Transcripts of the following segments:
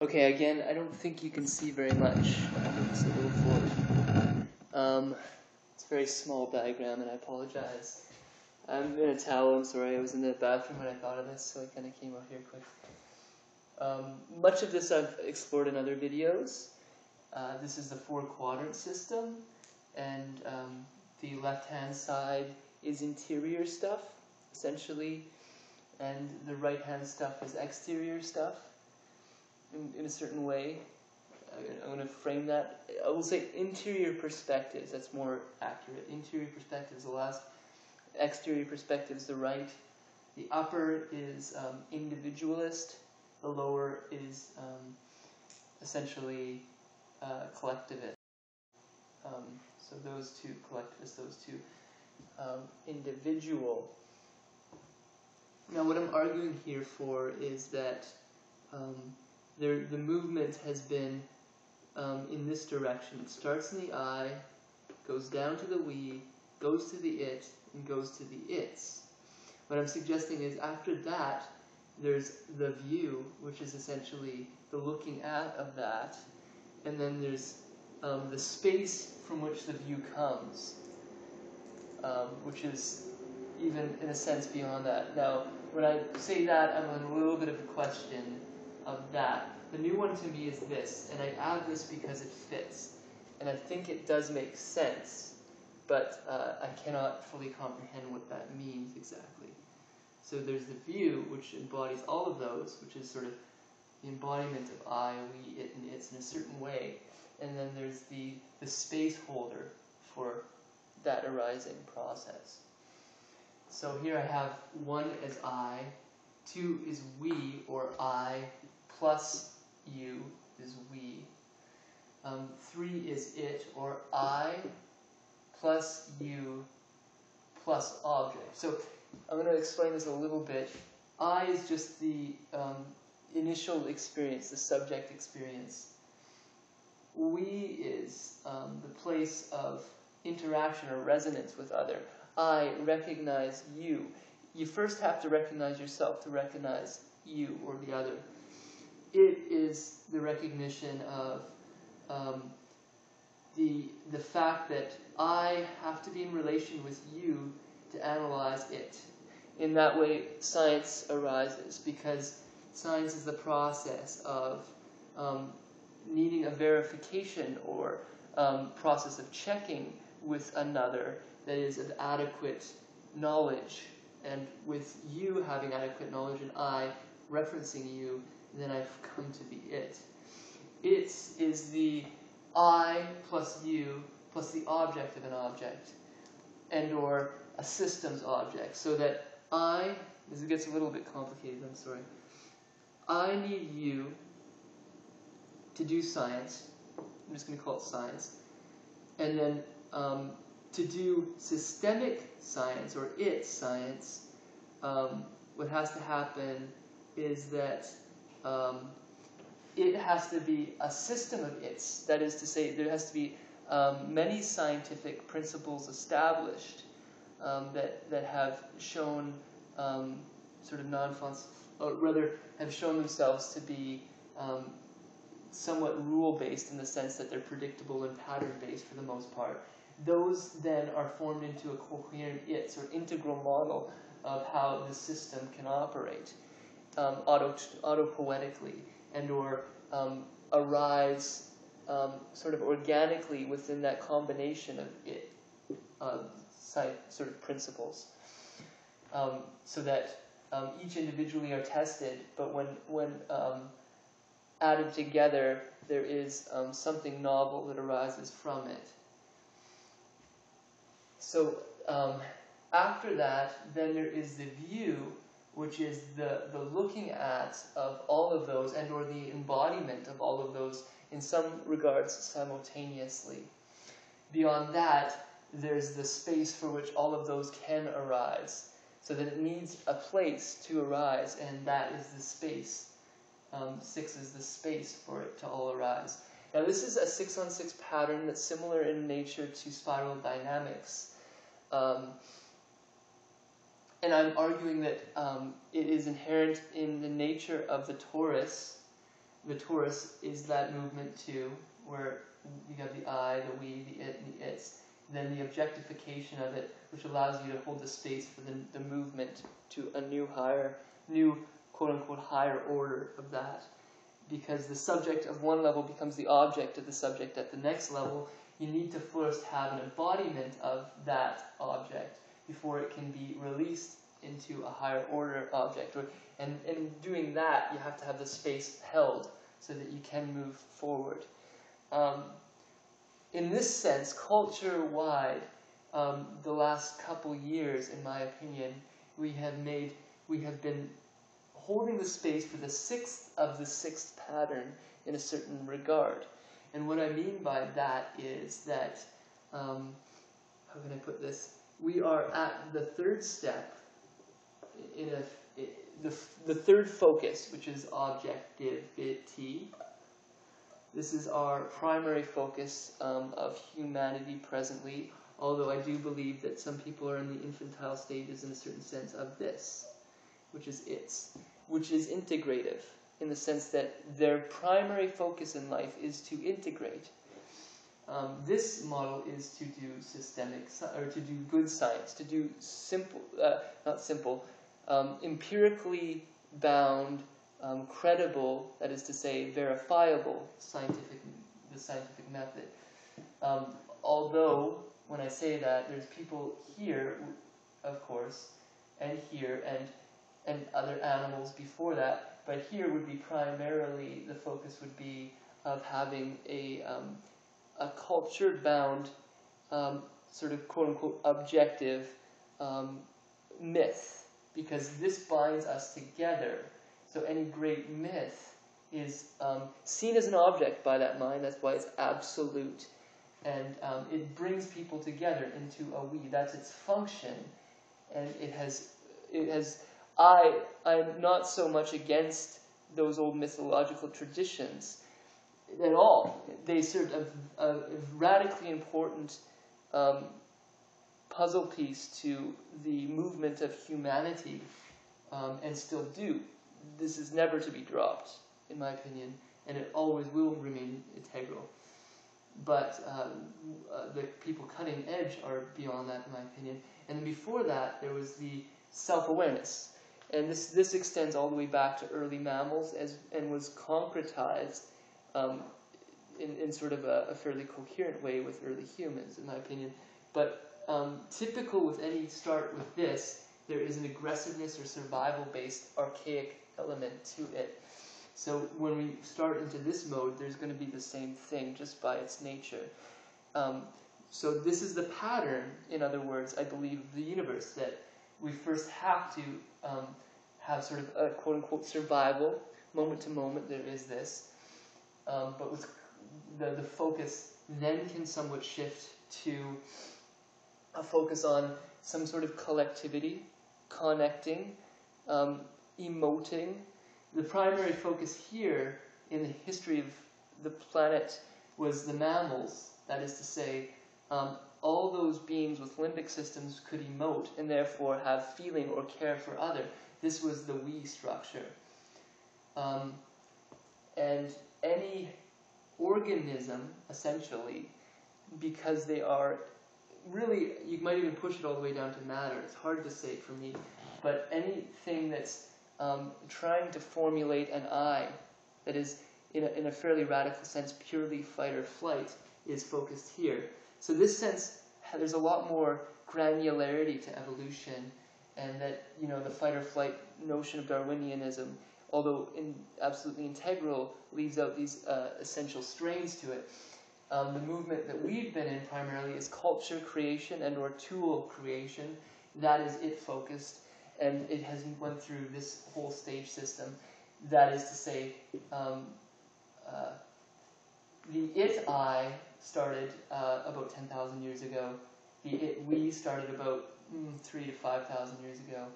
Okay, again, I don't think you can see very much. I'll move this a little forward. It's a very small diagram, and I apologize. I'm in a towel, I'm sorry, I was in the bathroom when I thought of this, so I kind of came out here quick. Much of this I've explored in other videos. This is the four-quadrant system, and the left-hand side is interior stuff, essentially, and the right-hand stuff is exterior stuff. In a certain way. I'm going to frame that. I will say interior perspectives, that's more accurate. Interior perspectives, the last. Exterior perspectives, the right. The upper is individualist. The lower is essentially collectivist. So those two, collectivist, those two, individual. Now what I'm arguing here for is that the movement has been in this direction. It starts in the I, goes down to the we, goes to the it, and goes to the its. What I'm suggesting is after that, there's the view, which is essentially the looking at of that, and then there's the space from which the view comes, which is even in a sense beyond that. Now, when I say that, I'm on a little bit of a question of that. The new one to me is this, and I add this because it fits, and I think it does make sense, but I cannot fully comprehend what that means exactly. So there's the view, which embodies all of those, which is sort of the embodiment of I, we, it, and its in a certain way, and then there's the space holder for that arising process. So here I have 1 as I, 2 is we, or I, plus you is we. 3 is it, or I, plus you, plus object. So I'm going to explain this a little bit. I is just the initial experience, the subject experience. We is the place of interaction or resonance with other. I recognize you. You first have to recognize yourself to recognize you or the other. It is the recognition of the fact that I have to be in relation with you to analyze it. In that way, science arises, because science is the process of needing a verification or process of checking with another that is of adequate knowledge. And with you having adequate knowledge and I referencing you, then I've come to be it. It is the I plus you plus the object of an object, and or a systems object, so that this gets a little bit complicated, I'm sorry. I need you to do science. I'm just going to call it science. And then to do systemic science, or its science, what has to happen is that it has to be a system of its. That is to say, there has to be many scientific principles established that have shown sort of or rather have shown themselves to be somewhat rule-based in the sense that they're predictable and pattern-based for the most part. Those then are formed into a coherent its, or integral model of how the system can operate autopoetically, and or arise sort of organically within that combination of it, sort of principles, so that each individually are tested, but when added together, there is something novel that arises from it. So after that, then there is the view, which is the looking at of all of those, and or the embodiment of all of those in some regards simultaneously. Beyond that, there's the space for which all of those can arise, so that it needs a place to arise, and that is the space. 6 is the space for it to all arise. Now this is a 6-on-6 pattern that's similar in nature to spiral dynamics. And I'm arguing that it is inherent in the nature of the torus the torus is that movement too, where you have the I, the we, the it, and the its. Then the objectification of it, which allows you to hold the space for the movement to a new quote-unquote higher order of that. Because the subject of one level becomes the object of the subject at the next level, you need to first have an embodiment of that object before it can be released into a higher order object. And in doing that, you have to have the space held so that you can move forward. In this sense, culture-wide, the last couple years, in my opinion, we have been holding the space for the sixth of the sixth pattern in a certain regard. And what I mean by that is that, how can I put this? We are at the third step, the third focus, which is objectivity. This is our primary focus of humanity presently, although I do believe that some people are in the infantile stages in a certain sense of this, which is integrative, in the sense that their primary focus in life is to integrate. This model is to do to do good science, to do empirically bound, credible, that is to say, verifiable the scientific method. Although, when I say that, there's people here, of course, and here, and other animals before that, but here would be primarily, the focus would be of having a culture-bound, sort of quote-unquote objective myth, because this binds us together. So any great myth is seen as an object by that mind. That's why it's absolute. And it brings people together into a we. That's its function. And I'm not so much against those old mythological traditions at all. They served a radically important puzzle piece to the movement of humanity, and still do. This is never to be dropped, in my opinion, and it always will remain integral. But the people cutting edge are beyond that, in my opinion. And then before that, there was the self-awareness. And this extends all the way back to early mammals and was concretized in sort of a fairly coherent way with early humans, in my opinion. But typical with any start with this, there is an aggressiveness or survival-based archaic element to it. So when we start into this mode, there's going to be the same thing just by its nature. So this is the pattern, in other words, I believe, of the universe, that we first have to have sort of a quote-unquote survival, moment to moment, there is this. But with the focus then can somewhat shift to a focus on some sort of collectivity, connecting, emoting. The primary focus here in the history of the planet was the mammals. That is to say, all those beings with limbic systems could emote and therefore have feeling or care for other. This was the we structure. And any organism, essentially, because they are really, you might even push it all the way down to matter. It's hard to say for me. But anything that's trying to formulate an I that is, in a fairly radical sense, purely fight or flight, is focused here. So this sense, there's a lot more granularity to evolution, and that, the fight or flight notion of Darwinianism, although absolutely integral, leaves out these essential strains to it. The movement that we've been in primarily is culture creation and or tool creation. That is it focused, and it has went through this whole stage system. That is to say, the it-I started about 10,000 years ago. The it-we started about 3,000 to 5,000 years ago.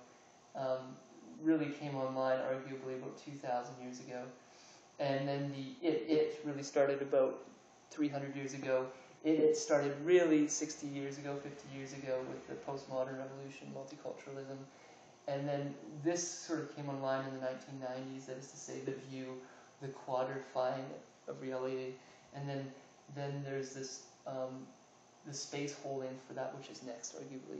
Really came online arguably about 2,000 years ago. And then the it really started about 300 years ago. It started really 60 years ago, 50 years ago with the postmodern revolution, multiculturalism. And then this sort of came online in the 1990s, that is to say, the view the quadrifying of reality, and then there's this the space holding for that which is next, arguably.